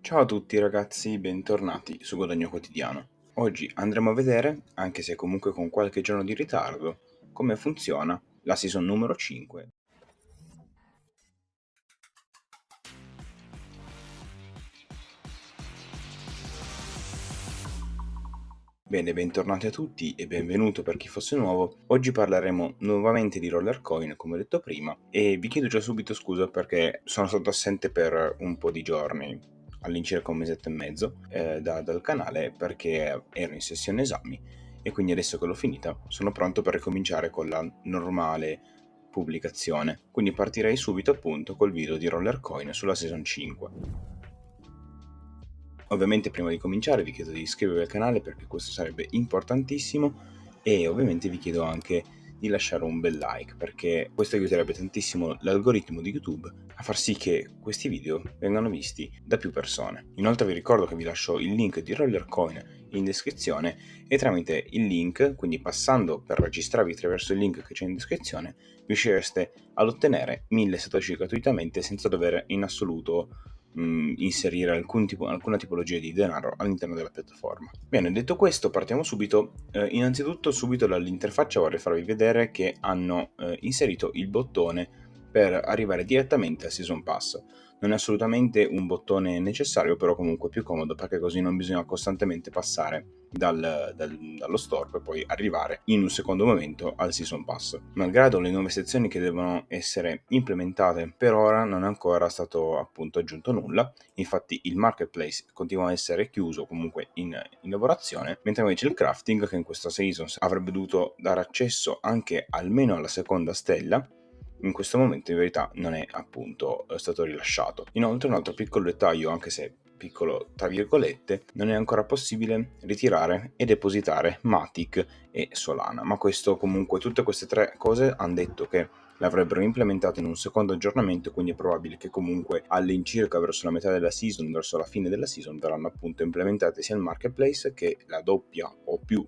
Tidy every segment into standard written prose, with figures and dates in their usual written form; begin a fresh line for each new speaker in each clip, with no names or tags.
Ciao a tutti ragazzi, bentornati su Guadagno Quotidiano. Oggi andremo a vedere, anche se comunque con qualche giorno di ritardo, come funziona la season numero 5. Bene, bentornati a tutti e benvenuto per chi fosse nuovo. Oggi parleremo nuovamente di Roller Coin, come detto prima, e vi chiedo già subito scusa perché sono stato assente per un po' di giorni, all'incirca un mesetto e mezzo, dal canale perché ero in sessione esami e quindi adesso che l'ho finita sono pronto per ricominciare con la normale pubblicazione. Quindi partirei subito appunto col video di Roller Coin sulla Season 5. Ovviamente prima di cominciare vi chiedo di iscrivervi al canale perché questo sarebbe importantissimo e ovviamente vi chiedo anche di lasciare un bel like perché questo aiuterebbe tantissimo l'algoritmo di YouTube a far sì che questi video vengano visti da più persone. Inoltre vi ricordo che vi lascio il link di Rollercoin in descrizione e tramite il link, quindi passando per registrarvi attraverso il link che c'è in descrizione, riuscireste ad ottenere 1000 satoshi gratuitamente senza dover in assoluto inserire alcuna tipologia di denaro all'interno della piattaforma. Bene, detto questo, partiamo subito. Innanzitutto, subito dall'interfaccia vorrei farvi vedere che hanno inserito il bottone per arrivare direttamente al Season Pass. Non è assolutamente un bottone necessario, però comunque più comodo perché così non bisogna costantemente passare dallo store per poi arrivare in un secondo momento al Season Pass. Malgrado le nuove sezioni che devono essere implementate, per ora non è ancora stato appunto aggiunto nulla. Infatti il marketplace continua a essere chiuso, comunque in lavorazione, mentre invece il crafting, che in questa season avrebbe dovuto dare accesso anche almeno alla seconda stella, in questo momento in verità non è appunto stato rilasciato. Inoltre un altro piccolo dettaglio, anche se piccolo tra virgolette, non è ancora possibile ritirare e depositare Matic e Solana, ma questo comunque tutte queste tre cose hanno detto che l'avrebbero implementato in un secondo aggiornamento, quindi è probabile che comunque all'incirca verso la metà della season, verso la fine della season, verranno appunto implementate sia il marketplace che la doppia o più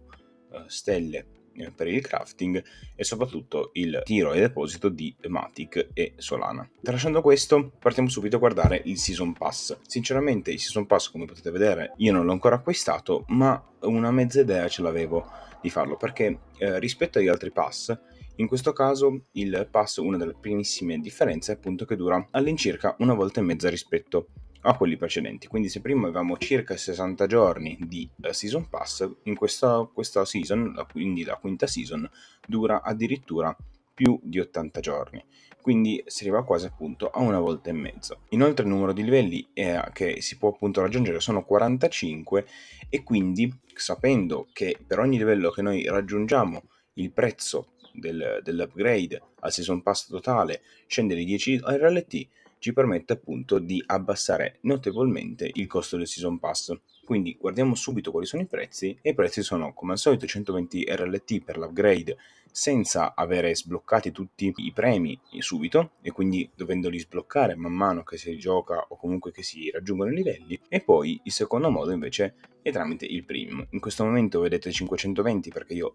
stelle per il crafting e soprattutto il tiro e deposito di Matic e Solana. Tralasciando questo, partiamo subito a guardare il Season Pass. Sinceramente il Season Pass, come potete vedere, io non l'ho ancora acquistato, ma una mezza idea ce l'avevo di farlo, perché rispetto agli altri pass, in questo caso il pass, una delle primissime differenze è appunto che dura all'incirca una volta e mezza rispetto a quelli precedenti. Quindi se prima avevamo circa 60 giorni di season pass, in questa season, quindi la quinta season, dura addirittura più di 80 giorni. Quindi si arriva quasi appunto a una volta e mezzo. Inoltre il numero di livelli che si può appunto raggiungere sono 45 e quindi sapendo che per ogni livello che noi raggiungiamo il prezzo dell'upgrade al season pass totale scende di 10 RLT, ci permette appunto di abbassare notevolmente il costo del season pass. Quindi guardiamo subito quali sono i prezzi e i prezzi sono come al solito 120 RLT per l'upgrade senza avere sbloccati tutti i premi subito e quindi dovendoli sbloccare man mano che si gioca o comunque che si raggiungono i livelli. E poi il secondo modo invece è tramite il premium. In questo momento vedete 520 perché io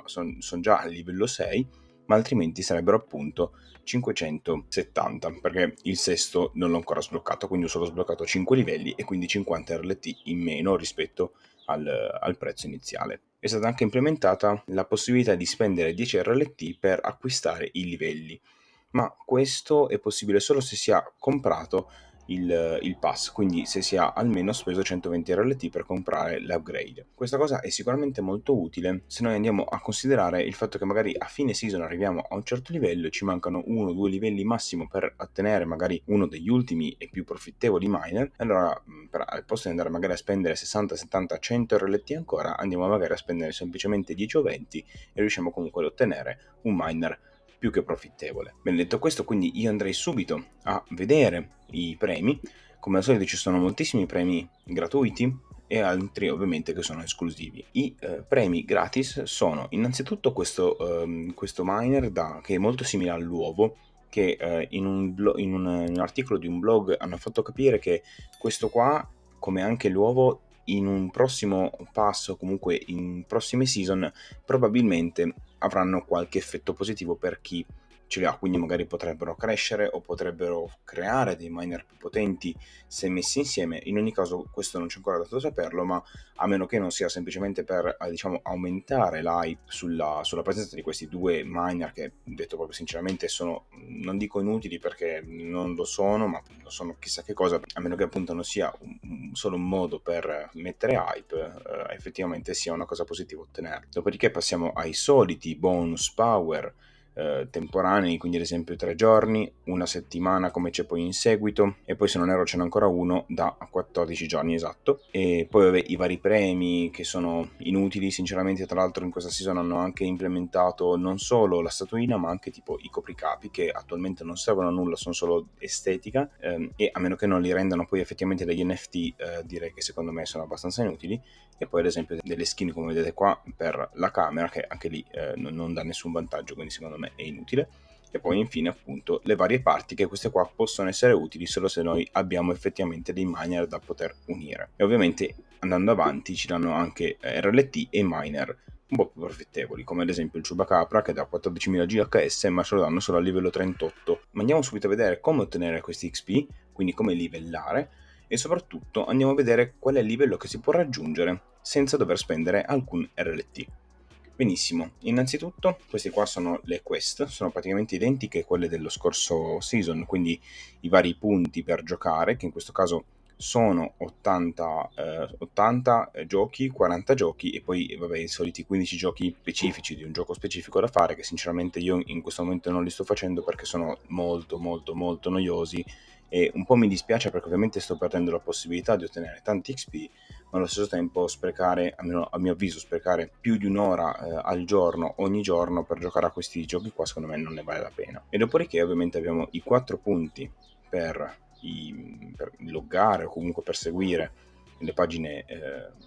sono già al livello 6, ma altrimenti sarebbero appunto 570 perché il sesto non l'ho ancora sbloccato, quindi ho solo sbloccato 5 livelli e quindi 50 RLT in meno rispetto al prezzo iniziale. È stata anche implementata la possibilità di spendere 10 RLT per acquistare i livelli, ma questo è possibile solo se si ha comprato il pass, quindi se si ha almeno speso 120 RLT per comprare l'upgrade. Questa cosa è sicuramente molto utile se noi andiamo a considerare il fatto che magari a fine season arriviamo a un certo livello e ci mancano uno o due livelli massimo per ottenere magari uno degli ultimi e più profittevoli miner. Allora al posto di andare magari a spendere 60, 70, 100 RLT ancora, andiamo magari a spendere semplicemente 10 o 20 e riusciamo comunque ad ottenere un miner più che profittevole. Ben detto questo, quindi io andrei subito a vedere i premi. Come al solito ci sono moltissimi premi gratuiti e altri ovviamente che sono esclusivi. I premi gratis sono innanzitutto questo miner che è molto simile all'uovo, che in un articolo di un blog hanno fatto capire che questo qua, come anche l'uovo, in un prossimo passo, comunque in prossime season, probabilmente avranno qualche effetto positivo per chi ce li ha, quindi magari potrebbero crescere o potrebbero creare dei miner più potenti se messi insieme. In ogni caso questo non c'è ancora dato da saperlo, ma a meno che non sia semplicemente per diciamo aumentare l'hype sulla presenza di questi due miner che, detto proprio sinceramente, sono, non dico inutili perché non lo sono, ma non sono chissà che cosa, a meno che appunto non sia solo un modo per mettere hype, effettivamente sia una cosa positiva ottenerlo. Dopodiché passiamo ai soliti bonus power temporanei, quindi ad esempio 3 giorni, una settimana come c'è poi in seguito, e poi se non erro ce n'è ancora uno da 14 giorni esatto. E poi vabbè, i vari premi che sono inutili sinceramente. Tra l'altro in questa season hanno anche implementato non solo la statuina ma anche tipo i copricapi, che attualmente non servono a nulla, sono solo estetica, e a meno che non li rendano poi effettivamente degli NFT, direi che secondo me sono abbastanza inutili. E poi ad esempio delle skin come vedete qua per la camera, che anche lì non dà nessun vantaggio, quindi secondo me è inutile. E poi infine appunto le varie parti, che queste qua possono essere utili solo se noi abbiamo effettivamente dei miner da poter unire. E ovviamente andando avanti ci danno anche RLT e miner un po' più profittevoli, come ad esempio il Chupacabra che dà 14.000 GHS, ma ce lo danno solo a livello 38. Ma andiamo subito a vedere come ottenere questi XP, quindi come livellare, e soprattutto andiamo a vedere qual è il livello che si può raggiungere senza dover spendere alcun RLT. Benissimo, innanzitutto queste qua sono le quest, sono praticamente identiche a quelle dello scorso season, quindi i vari punti per giocare, che in questo caso sono 80 giochi, 40 giochi e poi vabbè i soliti 15 giochi specifici di un gioco specifico da fare, che sinceramente io in questo momento non li sto facendo perché sono molto molto molto noiosi, e un po' mi dispiace perché ovviamente sto perdendo la possibilità di ottenere tanti XP, ma allo stesso tempo sprecare, almeno a mio avviso, sprecare più di un'ora al giorno, ogni giorno, per giocare a questi giochi qua, secondo me non ne vale la pena. E dopodiché ovviamente abbiamo i 4 punti per loggare o comunque per seguire le pagine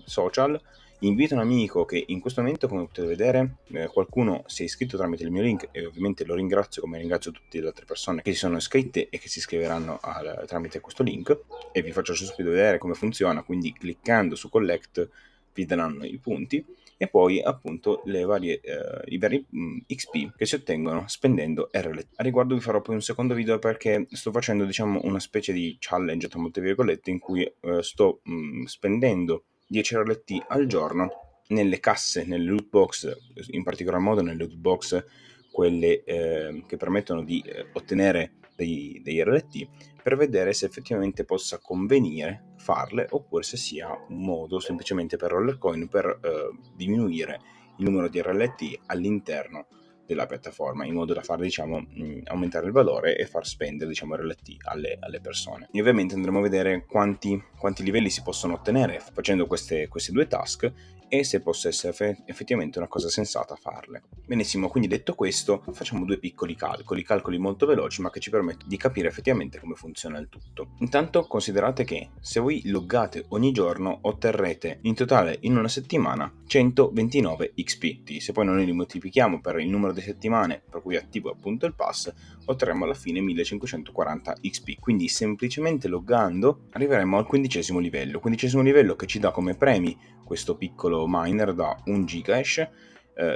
social. Invito un amico che in questo momento, come potete vedere, qualcuno si è iscritto tramite il mio link, e ovviamente lo ringrazio come ringrazio tutte le altre persone che si sono iscritte e che si iscriveranno tramite questo link. E vi faccio subito vedere come funziona, quindi cliccando su collect vi daranno i punti e poi appunto i vari XP che si ottengono spendendo RLT. A riguardo vi farò poi un secondo video perché sto facendo diciamo una specie di challenge tra molte virgolette in cui sto spendendo 10 RLT al giorno nelle casse, nelle loot box, in particolar modo nelle loot box quelle che permettono di ottenere dei RLT, per vedere se effettivamente possa convenire farle oppure se sia un modo semplicemente per Rollercoin per diminuire il numero di RLT all'interno della piattaforma, in modo da far diciamo aumentare il valore e far spendere diciamo RLT alle persone. E ovviamente andremo a vedere quanti livelli si possono ottenere facendo queste due task e se possa essere effettivamente una cosa sensata farle. Benissimo, quindi detto questo facciamo due piccoli calcoli molto veloci ma che ci permettono di capire effettivamente come funziona il tutto. Intanto considerate che se voi loggate ogni giorno otterrete in totale in una settimana 129 XP. Se poi noi li moltiplichiamo per il numero di settimane per cui è attivo appunto il pass, otterremo alla fine 1540 XP. Quindi semplicemente loggando arriveremo al 15° livello. 15° livello che ci dà come premi questo piccolo miner da 1 gigahash,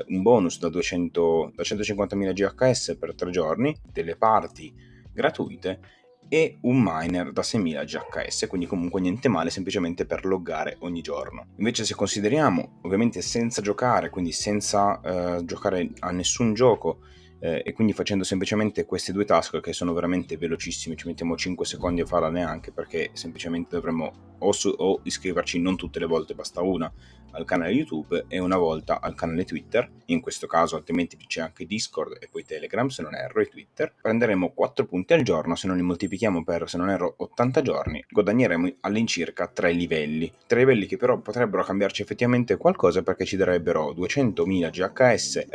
un bonus da 150.000 GHS per 3 giorni, delle parti gratuite e un miner da 6.000 GHS, quindi comunque niente male semplicemente per loggare ogni giorno. Invece se consideriamo ovviamente senza giocare, quindi senza giocare a nessun gioco, e quindi facendo semplicemente queste due task che sono veramente velocissime, ci mettiamo 5 secondi a farla neanche, perché semplicemente dovremmo o iscriverci non tutte le volte, basta una, al canale YouTube e una volta al canale Twitter, in questo caso altrimenti c'è anche Discord e poi Telegram se non erro, e Twitter. Prenderemo 4 punti al giorno, se non li moltiplichiamo per, se non erro, 80 giorni, guadagneremo all'incirca 3 livelli. 3 livelli che però potrebbero cambiarci effettivamente qualcosa, perché ci darebbero 200.000 GHS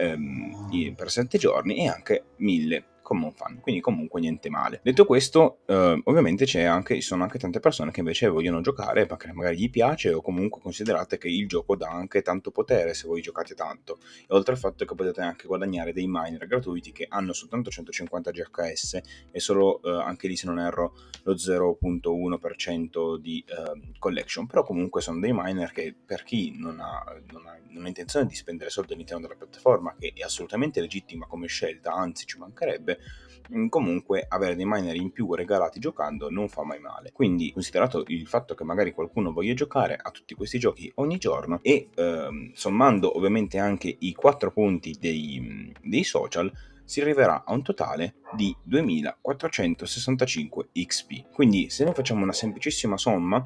per 7 giorni e anche 1000 common fan, quindi comunque niente male. Detto questo, ovviamente ci sono anche tante persone che invece vogliono giocare perché magari gli piace, o comunque considerate che il gioco dà anche tanto potere se voi giocate tanto, e oltre al fatto che potete anche guadagnare dei miner gratuiti che hanno soltanto 150 GHS e solo anche lì se non erro lo 0.1% di collection, però comunque sono dei miner che per chi non ha intenzione di spendere soldi all'interno della piattaforma, che è assolutamente legittima come scelta, anzi ci mancherebbe, ovviamente comunque avere dei miner in più regalati giocando non fa mai male. Quindi, considerato il fatto che magari qualcuno voglia giocare a tutti questi giochi ogni giorno e sommando ovviamente anche i 4 punti dei social, si arriverà a un totale di 2465 XP. Quindi se noi facciamo una semplicissima somma,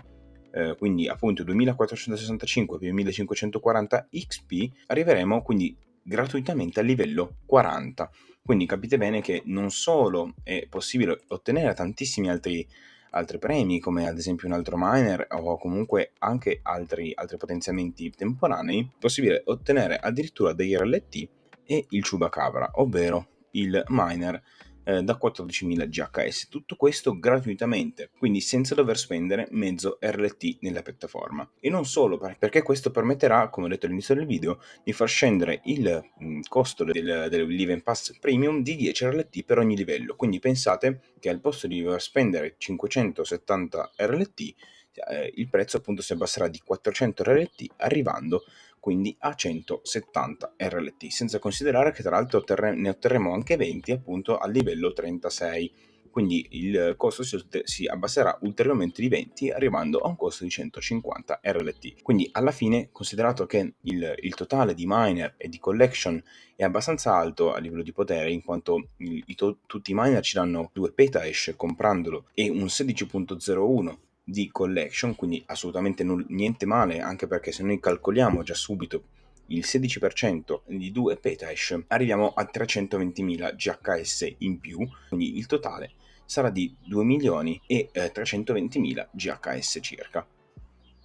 quindi appunto 2465 più 1540 XP, arriveremo quindi gratuitamente al livello 40. Quindi capite bene che non solo è possibile ottenere tantissimi altri premi, come ad esempio un altro miner o comunque anche altri potenziamenti temporanei, è possibile ottenere addirittura degli RLT e il Chupacabra, ovvero il miner da 14.000 GHS. Tutto questo gratuitamente, quindi senza dover spendere mezzo RLT nella piattaforma. E non solo, perché questo permetterà, come ho detto all'inizio del video, di far scendere il costo del Live Pass Premium di 10 RLT per ogni livello. Quindi pensate che al posto di dover spendere 570 RLT, il prezzo appunto si abbasserà di 400 RLT, arrivando quindi a 170 RLT, senza considerare che tra l'altro ne otterremo anche 20 appunto al livello 36, quindi il costo si abbasserà ulteriormente di 20, arrivando a un costo di 150 RLT. Quindi alla fine, considerato che il totale di miner e di collection è abbastanza alto a livello di potere, in quanto tutti i miner ci danno 2 petahash comprandolo e un 16.01 di collection, quindi assolutamente niente male, anche perché se noi calcoliamo già subito il 16% di 2 petahash arriviamo a 320.000 GHS in più, quindi il totale sarà di 2.320.000 GHS circa.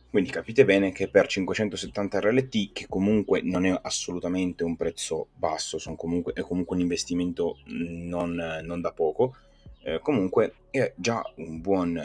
Quindi capite bene che per 570 RLT, che comunque non è assolutamente un prezzo basso, è comunque un investimento non da poco, comunque è già un buon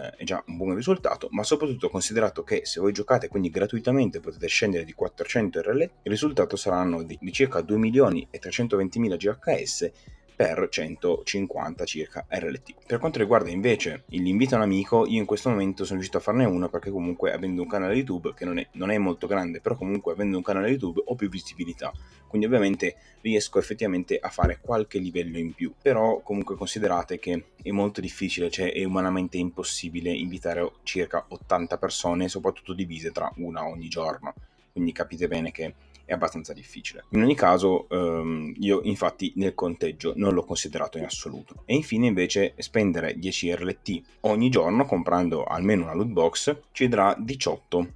risultato, ma soprattutto considerato che se voi giocate quindi gratuitamente potete scendere di 400 RLT, il risultato saranno di circa 2.320.000 GHS per 150 circa RLT. Per quanto riguarda invece l'invito a un amico, io in questo momento sono riuscito a farne uno perché comunque avendo un canale YouTube che non è molto grande, però comunque avendo un canale YouTube ho più visibilità, quindi ovviamente riesco effettivamente a fare qualche livello in più, però comunque considerate che è molto difficile, cioè è umanamente impossibile invitare circa 80 persone, soprattutto divise tra una ogni giorno, quindi capite bene che è abbastanza difficile. In ogni caso io infatti nel conteggio non l'ho considerato in assoluto. E infine invece spendere 10 RLT ogni giorno comprando almeno una loot box ci darà 18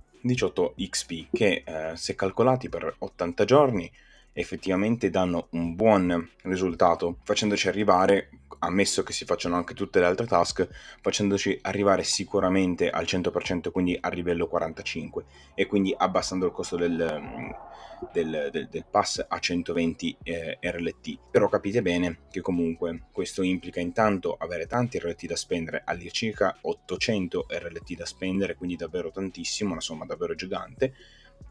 XP che se calcolati per 80 giorni effettivamente danno un buon risultato, facendoci arrivare, ammesso che si facciano anche tutte le altre task, facendoci arrivare sicuramente al 100%, quindi al livello 45, e quindi abbassando il costo del pass a 120 RLT. Però capite bene che comunque questo implica intanto avere tanti RLT da spendere, all'incirca 800 RLT da spendere, quindi davvero tantissimo, una somma davvero gigante,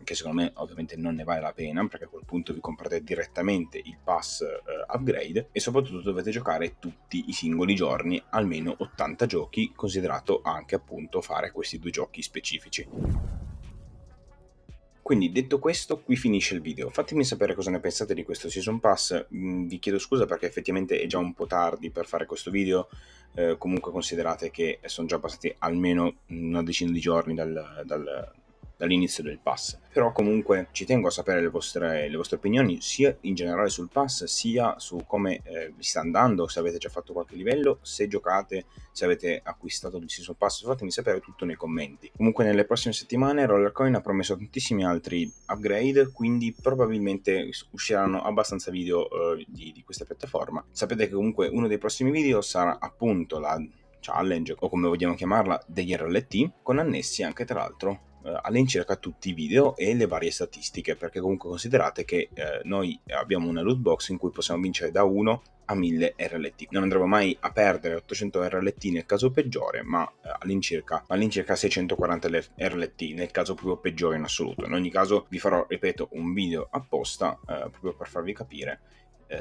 che secondo me ovviamente non ne vale la pena, perché a quel punto vi comprate direttamente il pass upgrade, e soprattutto dovete giocare tutti i singoli giorni almeno 80 giochi, considerato anche appunto fare questi 2 giochi specifici. Quindi detto questo, qui finisce il video. Fatemi sapere cosa ne pensate di questo Season Pass. Vi chiedo scusa perché effettivamente è già un po' tardi per fare questo video, comunque considerate che sono già passati almeno una decina di giorni dall'inizio del pass. Però comunque ci tengo a sapere le vostre opinioni, sia in generale sul pass, sia su come vi sta andando, se avete già fatto qualche livello, se giocate, se avete acquistato il Season Pass, fatemi sapere tutto nei commenti. Comunque nelle prossime settimane Rollercoin ha promesso tantissimi altri upgrade, quindi probabilmente usciranno abbastanza video di questa piattaforma. Sapete che comunque uno dei prossimi video sarà appunto la challenge, o come vogliamo chiamarla, degli RLT, con annessi anche tra l'altro all'incirca tutti i video e le varie statistiche, perché comunque considerate che noi abbiamo una loot box in cui possiamo vincere da 1 a 1000 RLT. Non andremo mai a perdere 800 RLT nel caso peggiore, ma all'incirca 640 RLT nel caso proprio peggiore in assoluto. In ogni caso vi farò, ripeto, un video apposta proprio per farvi capire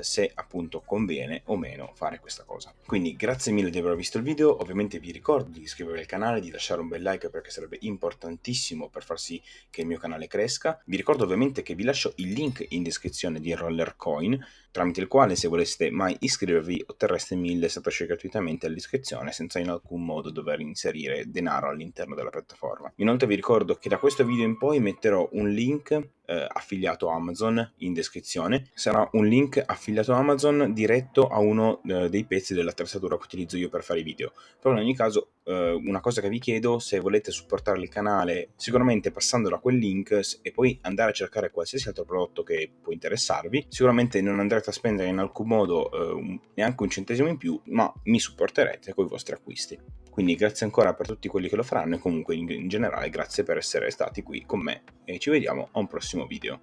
se appunto conviene o meno fare questa cosa. Quindi grazie mille di aver visto il video, ovviamente vi ricordo di iscrivervi al canale, di lasciare un bel like perché sarebbe importantissimo per far sì che il mio canale cresca. Vi ricordo ovviamente che vi lascio il link in descrizione di Rollercoin, tramite il quale se voleste mai iscrivervi otterreste 1000 satoshi gratuitamente all'iscrizione senza in alcun modo dover inserire denaro all'interno della piattaforma. Inoltre vi ricordo che da questo video in poi metterò un link affiliato Amazon in descrizione. Sarà un link affiliato Amazon diretto a uno dei pezzi dell'attrezzatura che utilizzo io per fare i video. Però in ogni caso una cosa che vi chiedo, se volete supportare il canale, sicuramente passando da quel link e poi andare a cercare qualsiasi altro prodotto che può interessarvi, sicuramente non andrete a spendere in alcun modo neanche un centesimo in più, ma mi supporterete con i vostri acquisti. Quindi grazie ancora per tutti quelli che lo faranno e comunque in generale grazie per essere stati qui con me e ci vediamo a un prossimo video.